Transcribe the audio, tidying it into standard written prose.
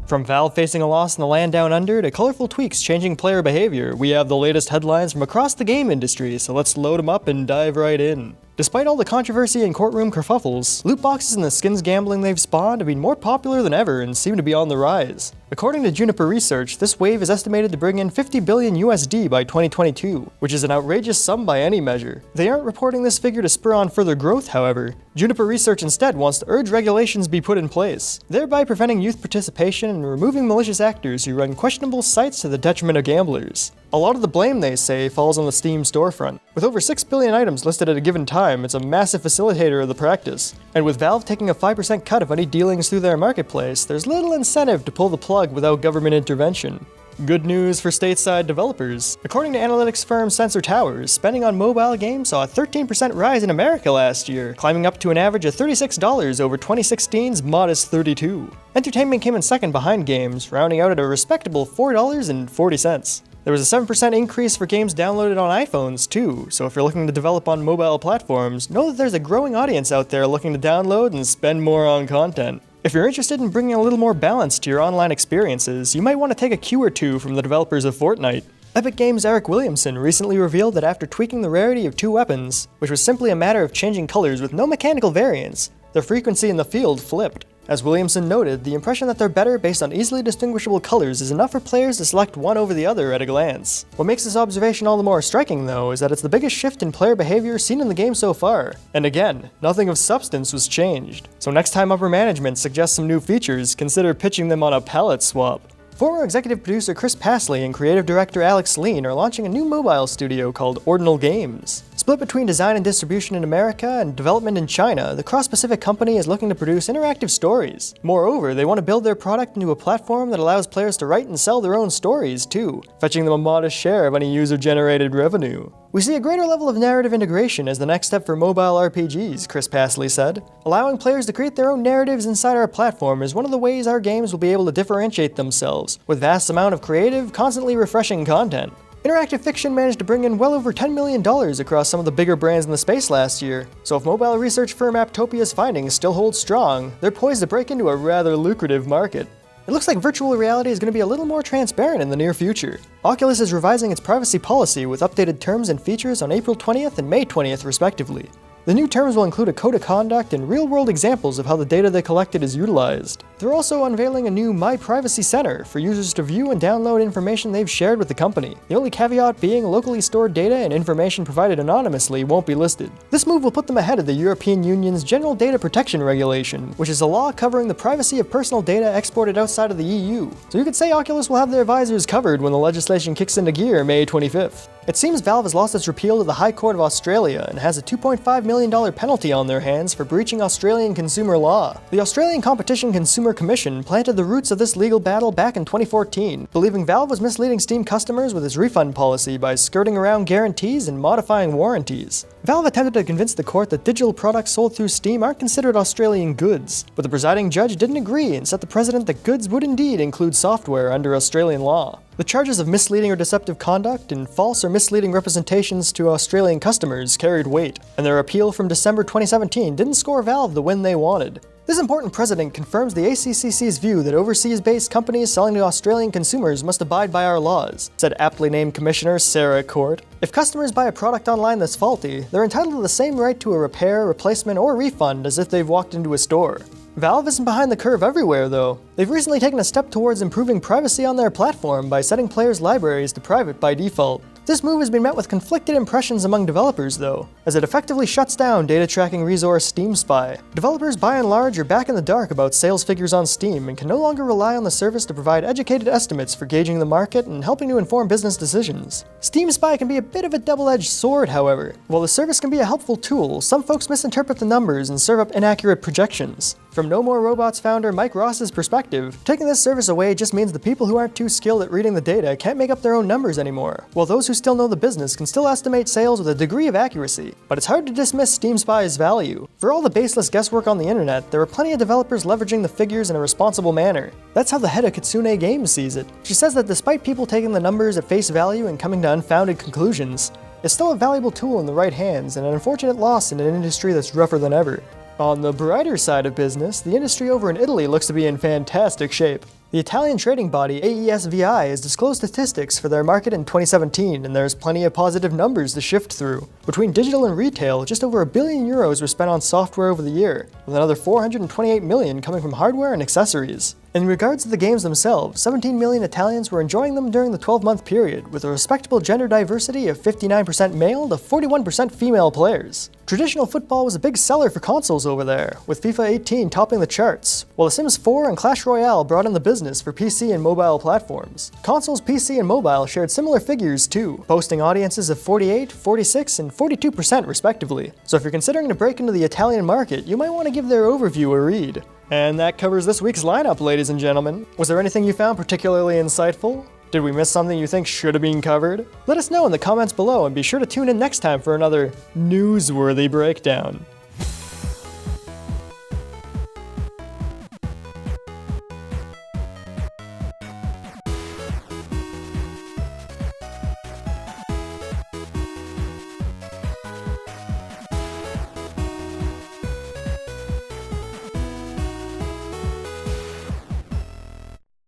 From Valve facing a loss in the land down under to colorful tweaks changing player behavior, we have the latest headlines from across the game industry, so let's load them up and dive right in. Despite all the controversy and courtroom kerfuffles, loot boxes and the skins gambling they've spawned have been more popular than ever and seem to be on the rise. According to Juniper Research, this wave is estimated to bring in 50 billion USD by 2022, which is an outrageous sum by any measure. They aren't reporting this figure to spur on further growth, however. Juniper Research instead wants to urge regulations be put in place, thereby preventing youth participation and removing malicious actors who run questionable sites to the detriment of gamblers. A lot of the blame, they say, falls on the Steam storefront. With over 6 billion items listed at a given time, it's a massive facilitator of the practice. And with Valve taking a 5% cut of any dealings through their marketplace, there's little incentive to pull the plug without government intervention. Good news for stateside developers. According to analytics firm Sensor Towers, spending on mobile games saw a 13% rise in America last year, climbing up to an average of $36 over 2016's modest $32. Entertainment came in second behind games, rounding out at a respectable $4.40. There was a 7% increase for games downloaded on iPhones too, so if you're looking to develop on mobile platforms, know that there's a growing audience out there looking to download and spend more on content. If you're interested in bringing a little more balance to your online experiences, you might want to take a cue or two from the developers of Fortnite. Epic Games' Eric Williamson recently revealed that after tweaking the rarity of 2 weapons, which was simply a matter of changing colors with no mechanical variance, the frequency in the field flipped. As Williamson noted, the impression that they're better based on easily distinguishable colors is enough for players to select one over the other at a glance. What makes this observation all the more striking, though, is that it's the biggest shift in player behavior seen in the game so far. And again, nothing of substance was changed. So next time upper management suggests some new features, consider pitching them on a palette swap. Former executive producer Chris Passley and creative director Alex Lean are launching a new mobile studio called ORDINAL Games. Split between design and distribution in America and development in China, the cross-Pacific company is looking to produce interactive stories. Moreover, they want to build their product into a platform that allows players to write and sell their own stories too, fetching them a modest share of any user-generated revenue. We see a greater level of narrative integration as the next step for mobile RPGs, Chris Passley said. Allowing players to create their own narratives inside our platform is one of the ways our games will be able to differentiate themselves, with vast amount of creative, constantly refreshing content. Interactive fiction managed to bring in well over $10 million across some of the bigger brands in the space last year, so if mobile research firm Aptopia's findings still hold strong, they're poised to break into a rather lucrative market. It looks like virtual reality is going to be a little more transparent in the near future. Oculus is revising its privacy policy with updated terms and features on April 20th and May 20th respectively. The new terms will include a code of conduct and real-world examples of how the data they collected is utilized. They're also unveiling a new My Privacy Center for users to view and download information they've shared with the company. The only caveat being locally stored data and information provided anonymously won't be listed. This move will put them ahead of the European Union's General Data Protection Regulation, which is a law covering the privacy of personal data exported outside of the EU. So you could say Oculus will have their visors covered when the legislation kicks into gear May 25th. It seems Valve has lost its repeal to the High Court of Australia and has a $2.5 million penalty on their hands for breaching Australian consumer law. The Australian Competition Consumer Commission planted the roots of this legal battle back in 2014, believing Valve was misleading Steam customers with its refund policy by skirting around guarantees and modifying warranties. Valve attempted to convince the court that digital products sold through Steam aren't considered Australian goods, but the presiding judge didn't agree and set the precedent that goods would indeed include software under Australian law. The charges of misleading or deceptive conduct and false or misleading representations to Australian customers carried weight, and their appeal from December 2017 didn't score Valve the win they wanted. This important precedent confirms the ACCC's view that overseas-based companies selling to Australian consumers must abide by our laws, said aptly named Commissioner Sarah Court. If customers buy a product online that's faulty, they're entitled to the same right to a repair, replacement, or refund as if they've walked into a store. Valve isn't behind the curve everywhere, though. They've recently taken a step towards improving privacy on their platform by setting players' libraries to private by default. This move has been met with conflicted impressions among developers, though, as it effectively shuts down data tracking resource Steam Spy. Developers by and large are back in the dark about sales figures on Steam and can no longer rely on the service to provide educated estimates for gauging the market and helping to inform business decisions. Steam Spy can be a bit of a double-edged sword, however. While the service can be a helpful tool, some folks misinterpret the numbers and serve up inaccurate projections. From No More Robots founder Mike Ross's perspective, taking this service away just means the people who aren't too skilled at reading the data can't make up their own numbers anymore, while those who still know the business can still estimate sales with a degree of accuracy. But it's hard to dismiss Steam Spy's value. For all the baseless guesswork on the internet, there are plenty of developers leveraging the figures in a responsible manner. That's how the head of Kitsune Games sees it. She says that despite people taking the numbers at face value and coming to unfounded conclusions, it's still a valuable tool in the right hands and an unfortunate loss in an industry that's rougher than ever. On the brighter side of business, the industry over in Italy looks to be in fantastic shape. The Italian trading body AESVI has disclosed statistics for their market in 2017, and there's plenty of positive numbers to shift through. Between digital and retail, just over €1 billion were spent on software over the year, with another 428 million coming from hardware and accessories. In regards to the games themselves, 17 million Italians were enjoying them during the 12-month period, with a respectable gender diversity of 59% male to 41% female players. Traditional football was a big seller for consoles over there, with FIFA 18 topping the charts, while The Sims 4 and Clash Royale brought in the business for PC and mobile platforms. Consoles, PC, and mobile shared similar figures too, boasting audiences of 48, 46, and 42% respectively. So if you're considering to break into the Italian market, you might want to give their overview a read. And that covers this week's lineup, ladies and gentlemen. Was there anything you found particularly insightful? Did we miss something you think should have been covered? Let us know in the comments below, and be sure to tune in next time for another newsworthy breakdown.